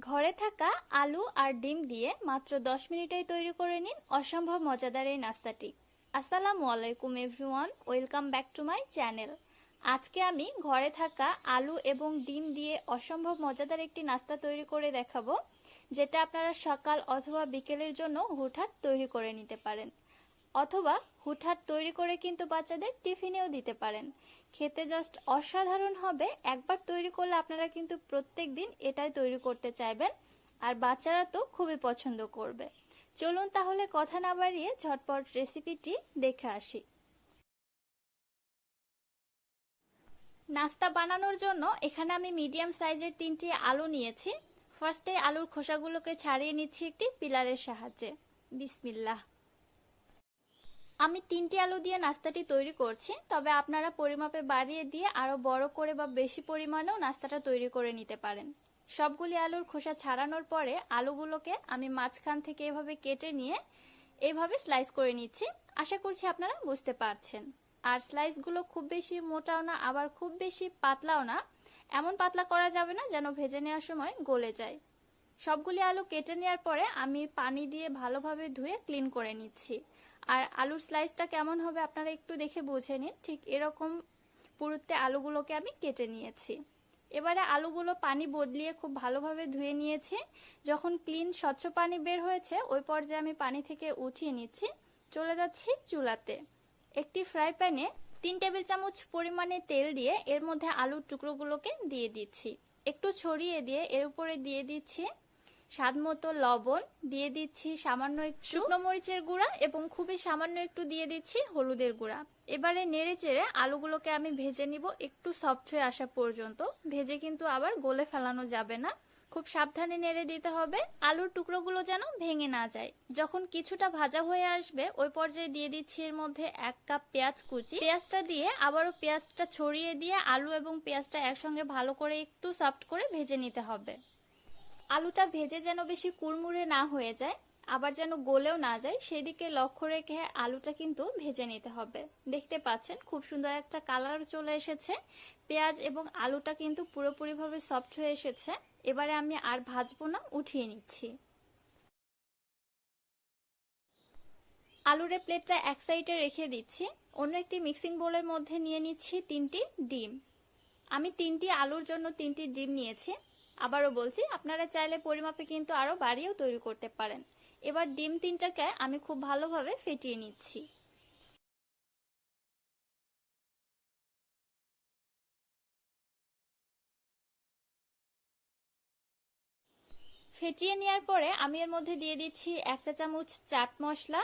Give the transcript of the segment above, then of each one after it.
ঘরে থাকা আলু আর ডিম দিয়ে মাত্র 10 মিনিটেই তৈরি করে নিন অসম্ভব মজাদার এই নাস্তাটি। আসসালামু আলাইকুম everyone, welcome back to my channel. আজকে আমি ঘরে থাকা আলু এবং ডিম দিয়ে অসম্ভব মজাদার একটি নাস্তা তৈরি করে দেখাবো, যেটা আপনারা সকাল অথবা বিকেলের জন্য হুটহাট তৈরি করে নিতে পারেন, অথবা হুটহাট তৈরি করে কিন্তু বাচ্চাদের টিফিনেও দিতে পারেন। খেতে জাস্ট অসাধারণ হবে। একবার তৈরি করলে আপনারা কিন্তু প্রত্যেক দিন এটাই তৈরি করতে চাইবেন, আর বাচ্চারা তো খুবই পছন্দ করবে। চলুন তাহলে কথা না বাড়িয়ে ঝটপট রেসিপিটি দেখে আসি। নাস্তা বানানোর জন্য এখানে আমি মিডিয়াম সাইজের 3টি আলু নিয়েছি। ফার্স্টে আলুর খোসাগুলোকে ছাড়িয়ে নিচ্ছি একটি পিলারের সাহায্যে। বিসমিল্লাহ। আমি 3টি আলু দিয়ে নাস্তাটি তৈরি করছি, তবে আপনারা পরিমাপে বাড়িয়ে দিয়ে আরো বড় করে বা বেশি পরিমাণেও নাস্তাটা তৈরি করে নিতে পারেন। সবগুলি আলুর খোসা ছাড়ানোর পরে আলুগুলোকে আমি মাঝখান থেকে এভাবে কেটে নিয়ে এইভাবে স্লাইস করে নিচ্ছি। আশা করছি আপনারা বুঝতে পারছেন। আর স্লাইসগুলো খুব বেশি মোটাও না, আবার খুব বেশি পাতলাও না। এমন পাতলা করা যাবে না যেন ভেজে নেওয়ার সময় গলে যায়। সবগুলি আলু কেটে নেওয়ার পরে আমি পানি দিয়ে ভালোভাবে ধুয়ে ক্লিন করে নিচ্ছি। আর আলুর স্লাইসটা কেমন হবে আপনারা একটু দেখে বুঝে নিন। ঠিক এরকম পুরুত্বে আলুগুলোকে আমি কেটে নিয়েছি। এবারে আলুগুলো পানি বদলিয়ে খুব ভালোভাবে ধুয়ে নিয়েছি। যখন ক্লিন স্বচ্ছ পানি বের হয়েছে ওই পর্যায়ে আমি পানি থেকে উঠিয়ে নিচ্ছি। চলে যাচ্ছি চুলাতে। একটি ফ্রাই প্যানে 3 টেবিল চামচ পরিমাণে তেল দিয়ে এর মধ্যে আলুর টুকরোগুলোকে দিয়ে দিচ্ছি। একটু ছড়িয়ে দিয়ে এর উপরে দিয়ে দিচ্ছি স্বাদমতো লবণ, দিয়ে দিচ্ছি সামান্য একটু শুকনো মরিচের গুঁড়া এবং খুবই সামান্য একটু দিয়ে দিচ্ছি হলুদের গুঁড়া। এবারে নেড়ে চেড়ে আলুগুলোকে আমি ভেজে নিব একটু সফট হয়ে আসা পর্যন্ত। ভেজে কিন্তু আবার গলে ফেলানো যাবে না, খুব সাবধানে নেড়ে দিতে হবে আলুর টুকরোগুলো যেন ভেঙে না যায়। যখন কিছুটা ভাজা হয়ে আসবে ওই পর্যায়ে দিয়ে দিচ্ছি এর মধ্যে 1 কাপ পেঁয়াজ কুচি। পেঁয়াজটা দিয়ে আবারও পেঁয়াজটা ছড়িয়ে দিয়ে আলু এবং পেঁয়াজটা একসঙ্গে ভালো করে একটু সফট করে ভেজে নিতে হবে। আলুটা ভেজে যেন বেশি কুড়মুড়ে না হয়ে যায়, আবার যেন গলেও না যায়, সেদিকে লক্ষ্য রেখে আলুটা কিন্তু ভেজে নিতে হবে। দেখতে পাচ্ছেন খুব সুন্দর একটা কালার চলে এসেছে। পেঁয়াজ এবং আলুটা কিন্তু পুরোপুরিভাবে সফট হয়ে এসেছে। এবারে আমি আর ভাজবো না, উঠিয়ে নিচ্ছি। আলুর প্লেটটা এক সাইডে রেখে দিচ্ছি। অন্য একটি মিক্সিং বোলের মধ্যে নিয়ে নিচ্ছি 3টি ডিম। আমি 3টি আলুর জন্য 3টি ডিম নিয়েছি। আবারও বলছি, আপনারা চাইলে পরিমাপে কিন্তু আরো বাড়িয়েও তৈরি করতে পারেন। এবার ডিম 3টাকে আমি খুব ভালোভাবে ফেটিয়ে নিচ্ছি। ফেটিয়ে নেওয়ার পরে আমি এর মধ্যে দিয়ে দিচ্ছি 1 চা চামচ চাট মশলা,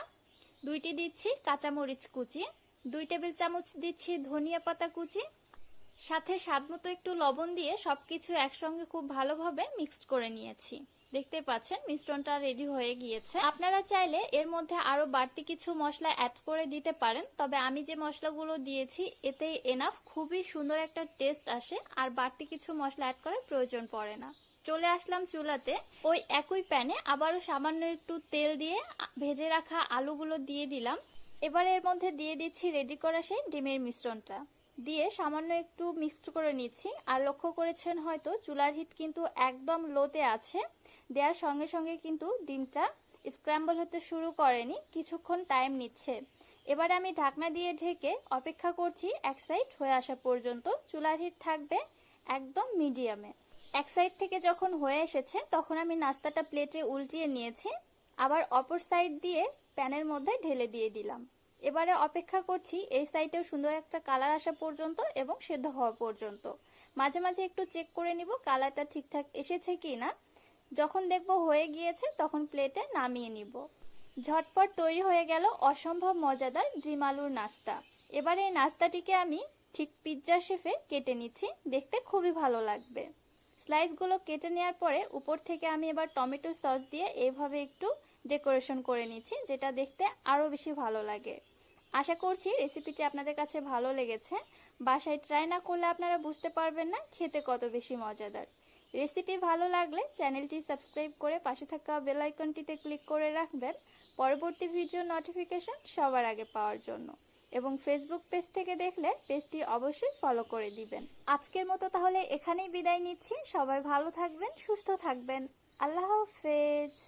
2টি দিচ্ছি কাঁচামরিচ কুচি, 2 টেবিল চামচ দিচ্ছি ধনিয়া পাতা কুচি, সাথে স্বাদমতো একটু লবণ দিয়ে সবকিছু একসঙ্গে খুব ভালোভাবে মিক্সড করে নিয়েছি। দেখতে পাচ্ছেন মিশ্রণটা রেডি হয়ে গিয়েছে। আপনারা চাইলে এর মধ্যে আরো বাড়তি কিছু মশলা অ্যাড করে দিতে পারেন, তবে আমি যে মশলাগুলো দিয়েছি এতেই এনাফ। খুবই সুন্দর একটা টেস্ট আসে, আর বাড়তি কিছু মশলা অ্যাড করার প্রয়োজন পড়ে না। চলে আসলাম চুলাতে। ওই একই প্যানে আবারও সামান্য একটু তেল দিয়ে ভেজে রাখা আলুগুলো দিয়ে দিলাম। এবার এর মধ্যে দিয়ে দিচ্ছি রেডি করা সেই ডিমের মিশ্রণটা, দিয়ে সামান্য একটু মিক্সড করে নিচ্ছি। আর লক্ষ্য করেছেন হয়তো চুলার হিট কিন্তু একদম লোতে আছে। দেওয়ার সঙ্গে সঙ্গে কিন্তু ডিমটা স্ক্র্যাম্বল হতে শুরু করেনি, কিছুক্ষণ টাইম নিচ্ছে। এবার আমি ঢাকনা দিয়ে ঢেকে অপেক্ষা করছি এক সাইড হয়ে আসা পর্যন্ত। চুলার হিট থাকবে একদম মিডিয়ামে। এক সাইড থেকে যখন হয়ে এসেছে তখন আমি নাস্তাটা প্লেটে উল্টিয়ে নিয়েছি, আবার অপর সাইড দিয়ে প্যানের মধ্যে ঢেলে দিয়ে দিলাম। এবারে অপেক্ষা করছি এই সাইডেও সুন্দর একটা কালার আসা পর্যন্ত এবং সেদ্ধ হওয়া পর্যন্ত। মাঝে মাঝে একটু চেক করে নিব কালারটা ঠিকঠাক এসেছে কিনা। যখন দেখব হয়ে গিয়েছে তখন প্লেটে নামিয়ে নিব। ঝটপট তৈরি হয়ে গেল অসম্ভব মজাদার ডিম আলুর নাস্তা। এবার এই নাস্তাটিকে আমি ঠিক পিৎজা শেপে কেটে নিচ্ছি, দেখতে খুবই ভালো লাগবে। স্লাইসগুলো কেটে নেওয়ার পরে উপর থেকে আমি এবার টমেটো সস দিয়ে এইভাবে একটু ডেকোরেশন করে নিচ্ছি, যেটা দেখতে আরো বেশি ভালো লাগে। আশা করছি রেসিপিটি আপনাদের কাছে ভালো লেগেছে। বাসায় ট্রাই না করলে আপনারা বুঝতে পারবেন না খেতে কত বেশি মজাদার। রেসিপি ভালো লাগলে চ্যানেলটি সাবস্ক্রাইব করে পাশে থাকা বেল আইকনটিতে ক্লিক করে রাখবেন পরবর্তী ভিডিও নোটিফিকেশন সবার আগে পাওয়ার জন্য। এবং ফেসবুক পেজ থেকে দেখলে পেজটি অবশ্যই ফলো করে দিবেন। আজকের মতো তাহলে এখানেই বিদায় নিচ্ছি। সবাই ভালো থাকবেন, সুস্থ থাকবেন। আল্লাহ হাফেজ।